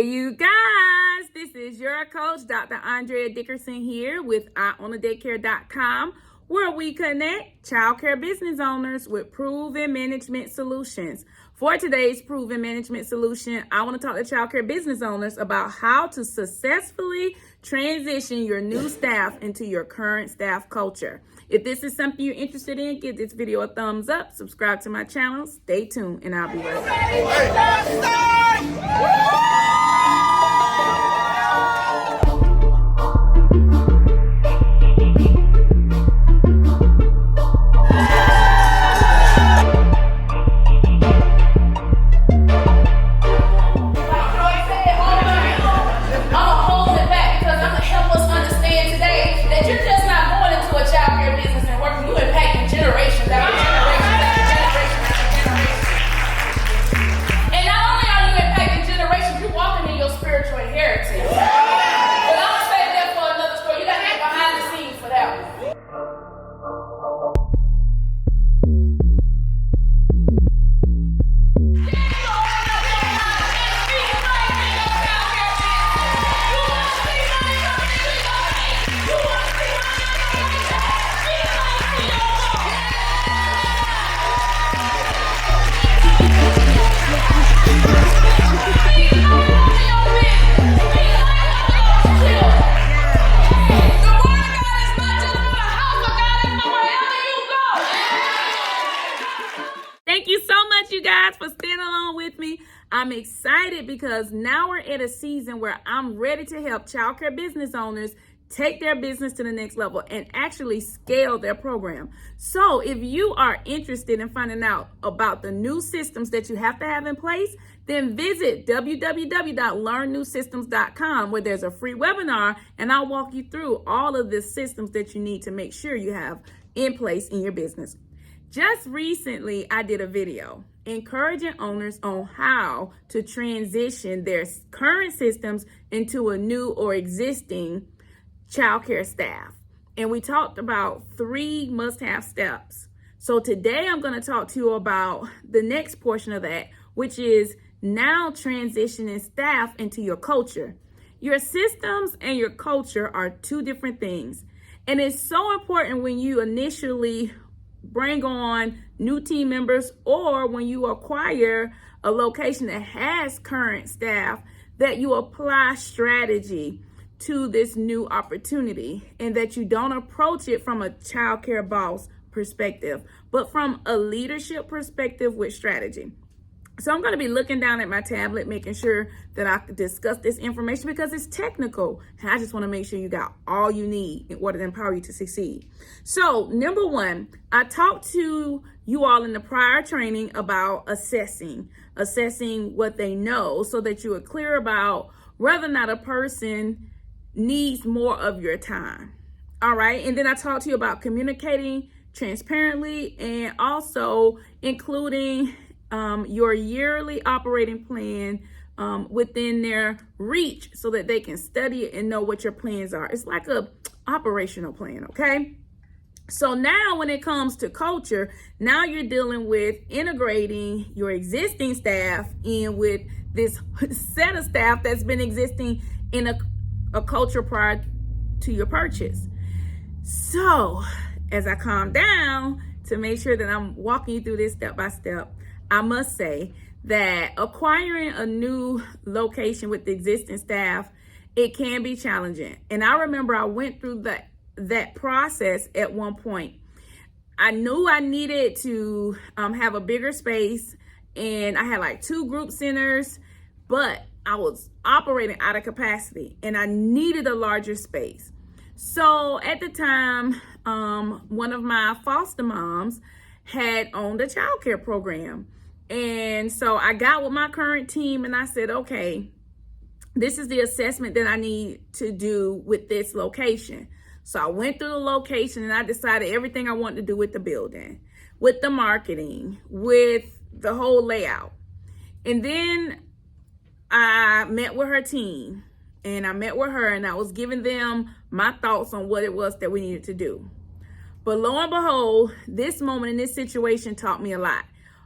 Hey, you guys, this is your coach, Dr. Andrea Dickerson here with EyeOnTheDaycare.com, where we connect childcare business owners with proven management solutions. For today's proven management solution, I want to talk to childcare business owners about how to successfully transition your new staff into your current staff culture. If this is something you're interested in, give this video a thumbs up, subscribe to my channel, stay tuned, and I'll be right back. Thank you so much, you guys, for staying along with me. I'm excited because now we're at a season where I'm ready to help childcare business owners take their business to the next level and actually scale their program. So if you are interested in finding out about the new systems that you have to have in place, then visit www.learnnewsystems.com, where there's a free webinar, and I'll walk you through all of the systems that you need to make sure you have in place in your business. Just recently, I did a video encouraging owners on how to transition their current systems into a new or existing childcare staff. And we talked about 3 must-have steps. So today I'm going to talk to you about the next portion of that, which is now transitioning staff into your culture. Your systems and your culture are 2 different things. And it's so important when you initially bring on new team members or when you acquire a location that has current staff that you apply strategy to this new opportunity and that you don't approach it from a childcare boss perspective, but from a leadership perspective with strategy. So I'm going to be looking down at my tablet, making sure that I can discuss this information because it's technical. And I just want to make sure you got all you need in order to empower you to succeed. So number 1, I talked to you all in the prior training about assessing what they know so that you are clear about whether or not a person needs more of your time. All right. And then I talked to you about communicating transparently and also including your yearly operating plan within their reach so that they can study it and know what your plans are. It's like a operational plan, okay? So now when it comes to culture, now you're dealing with integrating your existing staff in with this set of staff that's been existing in a culture prior to your purchase. So as I calm down to make sure that I'm walking you through this step by step, I must say that acquiring a new location with the existing staff, it can be challenging. And I remember I went through that process at one point. I knew I needed to have a bigger space, and I had like 2 group centers, but I was operating out of capacity and I needed a larger space. So at the time, one of my foster moms had owned a childcare program. And so I got with my current team and I said, okay, this is the assessment that I need to do with this location. So I went through the location and I decided everything I wanted to do with the building, with the marketing, with the whole layout. And then I met with her team and I met with her and I was giving them my thoughts on what it was that we needed to do. But lo and behold, this moment in this situation taught me a lot.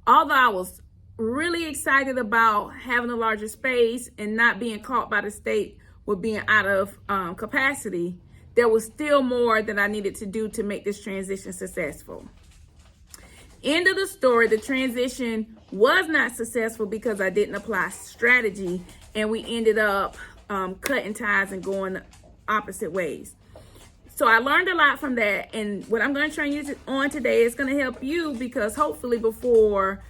Although I was really excited about having a larger space and not being caught by the state with being out of capacity, there was still more that I needed to do to make this transition successful. End of the story, the transition was not successful because I didn't apply strategy, and we ended up cutting ties and going opposite ways. So I learned a lot from that, and what I'm going to train you on today is going to help you, because hopefully before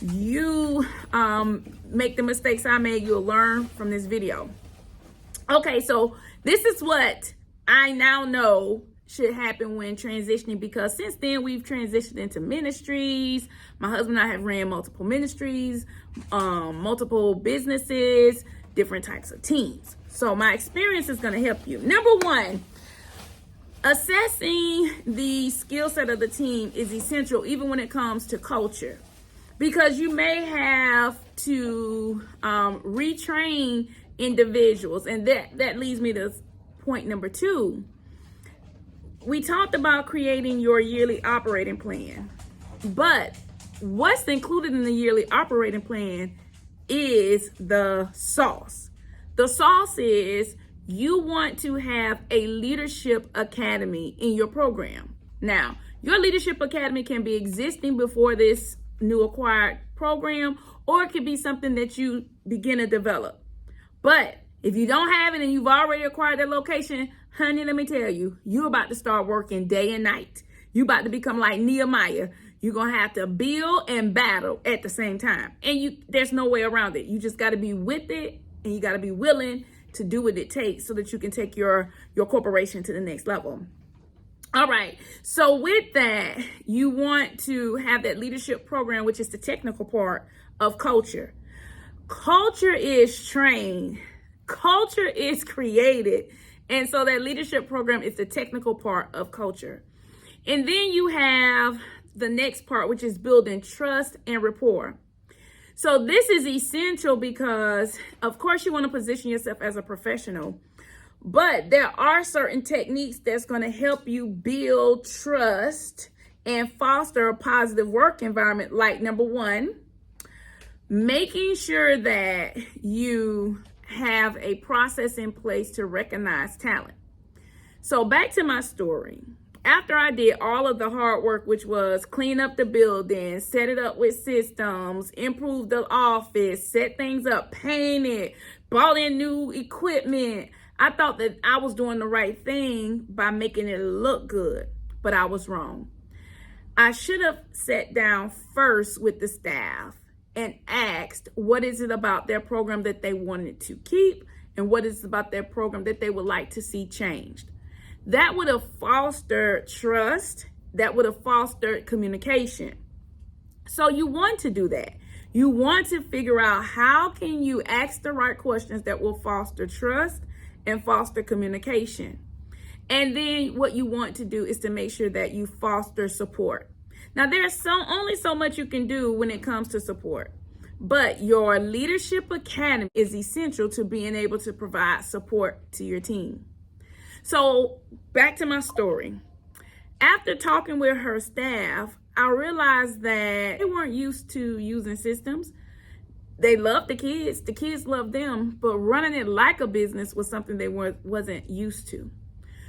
you make the mistakes I made, you'll learn from this video. Okay, so this is what I now know should happen when transitioning, because since then we've transitioned into ministries. My husband and I have ran multiple ministries, multiple businesses, different types of teams. So my experience is going to help you. Number one, assessing the skill set of the team is essential, even when it comes to culture, because you may have to retrain individuals. And that leads me to point number two. We talked about creating your yearly operating plan, but what's included in the yearly operating plan is the sauce. The sauce is you want to have a leadership academy in your program. Now, your leadership academy can be existing before this new acquired program, or it could be something that you begin to develop. But if you don't have it and you've already acquired that location, honey, let me tell you, you're about to start working day and night. You're about to become like Nehemiah. You're going to have to build and battle at the same time. And there's no way around it. You just got to be with it, and you got to be willing to do what it takes so that you can take your corporation to the next level. All right. So with that, you want to have that leadership program, which is the technical part of culture. Culture is trained. Culture is created. And so that leadership program is the technical part of culture. And then you have the next part, which is building trust and rapport. So this is essential because, of course, you want to position yourself as a professional, but there are certain techniques that's going to help you build trust and foster a positive work environment. Like number one, making sure that you have a process in place to recognize talent. So back to my story. After I did all of the hard work, which was clean up the building, set it up with systems, improve the office, set things up, paint it, bought in new equipment, I thought that I was doing the right thing by making it look good, but I was wrong. I should have sat down first with the staff and asked, what is it about their program that they wanted to keep, and what is it about their program that they would like to see changed? That would have fostered trust. That would have fostered communication. So you want to do that. You want to figure out how can you ask the right questions that will foster trust and foster communication. And then what you want to do is to make sure that you foster support. Now, there's only so much you can do when it comes to support, but your leadership academy is essential to being able to provide support to your team. So back to my story. After talking with her staff, I realized that they weren't used to using systems. They loved the kids loved them, but running it like a business was something they wasn't used to.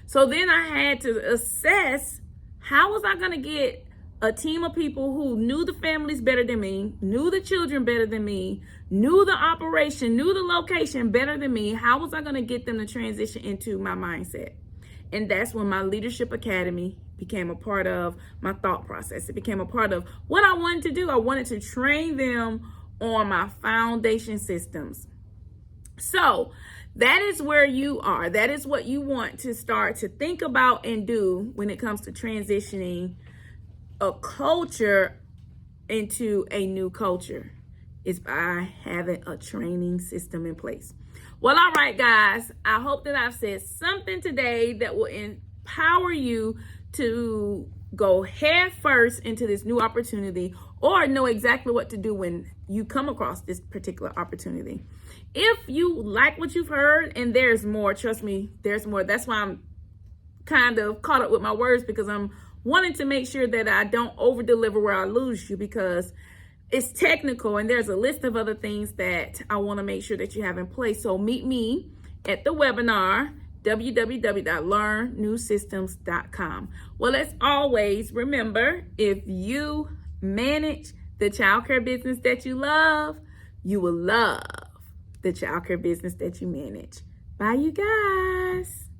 So then I had to assess, how was I going to get a team of people who knew the families better than me, knew the children better than me, knew the operation, knew the location better than me. How was I going to get them to transition into my mindset? And that's when my leadership academy became a part of my thought process. It became a part of what I wanted to do. I wanted to train them on my foundation systems. So that is where you are. That is what you want to start to think about and do when it comes to transitioning a culture into a new culture, is by having a training system in place. Well, all right, guys, I hope that I've said something today that will empower you to go head first into this new opportunity, or know exactly what to do when you come across this particular opportunity. If you like what you've heard, and there's more, trust me, there's more. That's why I'm kind of caught up with my words, because I'm wanting to make sure that I don't over deliver where I lose you, because it's technical, and there's a list of other things that I want to make sure that you have in place. So meet me at the webinar, www.learnnewsystems.com. Well, as always, remember, if you manage the childcare business that you love, you will love the childcare business that you manage. Bye, you guys.